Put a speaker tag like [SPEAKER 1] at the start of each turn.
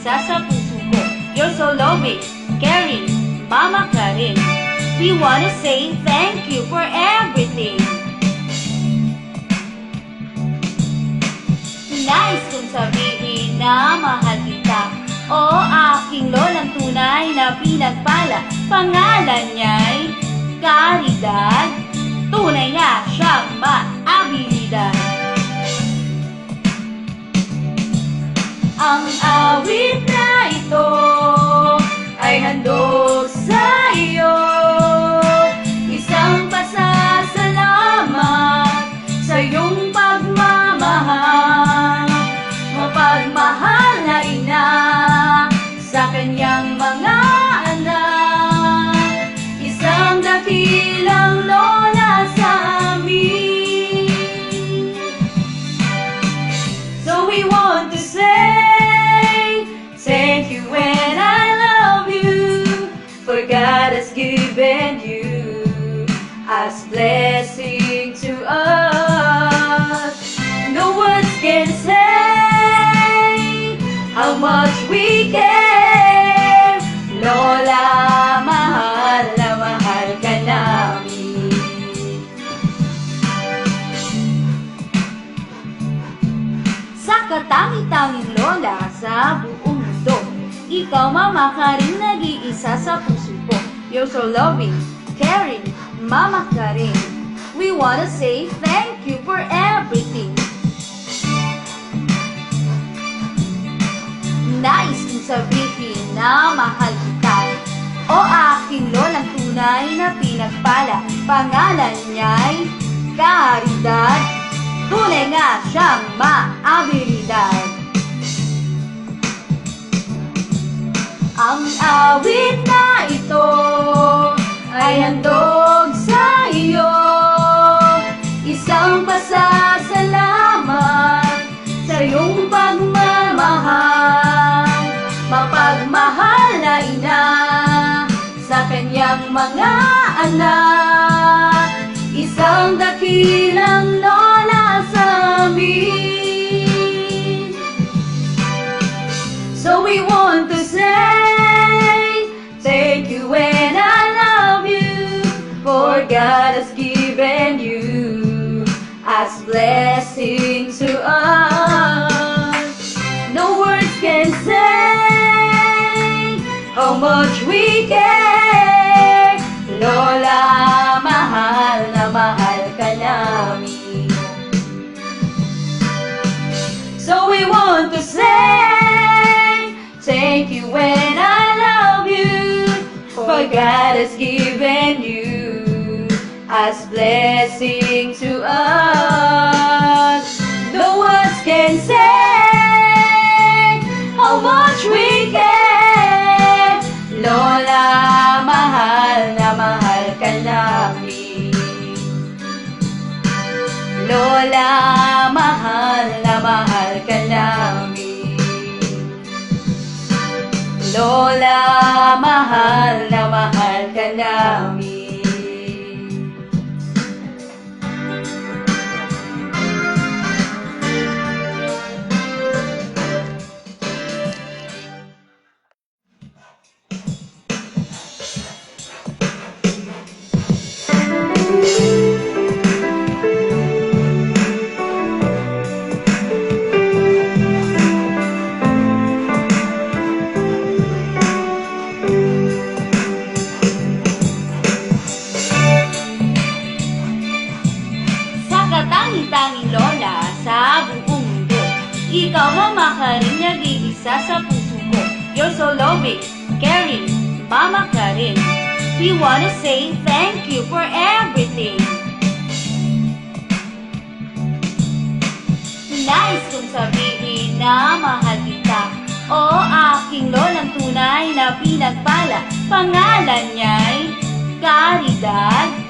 [SPEAKER 1] nag-iisa sa puso ko. You're so loving, caring, Mama Karen. We wanna say thank you for everything. Nais kong sabihin na mahal kita. O aking lolang tunay na pinagpala. Pangalan niya'y Caridad. Tunay nga siyang maabilidad. Ang awit na ito ay handog sa iyo. Isang pasasalamat sa iyong pagmamahal. Mapagmahal na ina sa kanyang mga anak. Isang dakilang lola sa amin. So we want to say thank you and I love you, for God has given you as blessing to us. No words can say how much we care. Lola, mahal na mahal ka namin. Sa katangi-tanging lola sa buong mundo, ikaw, Mama Karen, nag-iisa sa puso ko. You're so loving, caring, Mama Karen. We wanna say thank you for everything. Nais kong sabihin na mahal kita. O aking lolang tunay na pinagpala. Pangalan niya'y Caridad. Tunay nga siyang maabilidad. Ang awit na ito ay handog sa iyo. Isang pasasalamat sa iyong pagmamahal. Mapagmahal na ina sa kanyang mga anak. Isang dakilang lola sa amin. So we want to say thank you and I love you, for God has given you as blessing to us. No words can say how much we care. Lola, mahal na mahal ka namin. So we want to say thank you and I love you, for God has given you as blessing to us. No words can say how much we care. Lola, mahal na mahal ka namin. Lola, mahal na mahal ka namin. Lola, mahal na mahal ka namin. Tanging lola sa buong mundo, ikaw, Mama Karen, nag-iisa sa puso ko. You're so loving, caring, Mama Karen. We wanna say thank you for everything. Nais kong sabihin na mahal kita. O aking lolang tunay na pinagpala. Pangalan niya'y Caridad.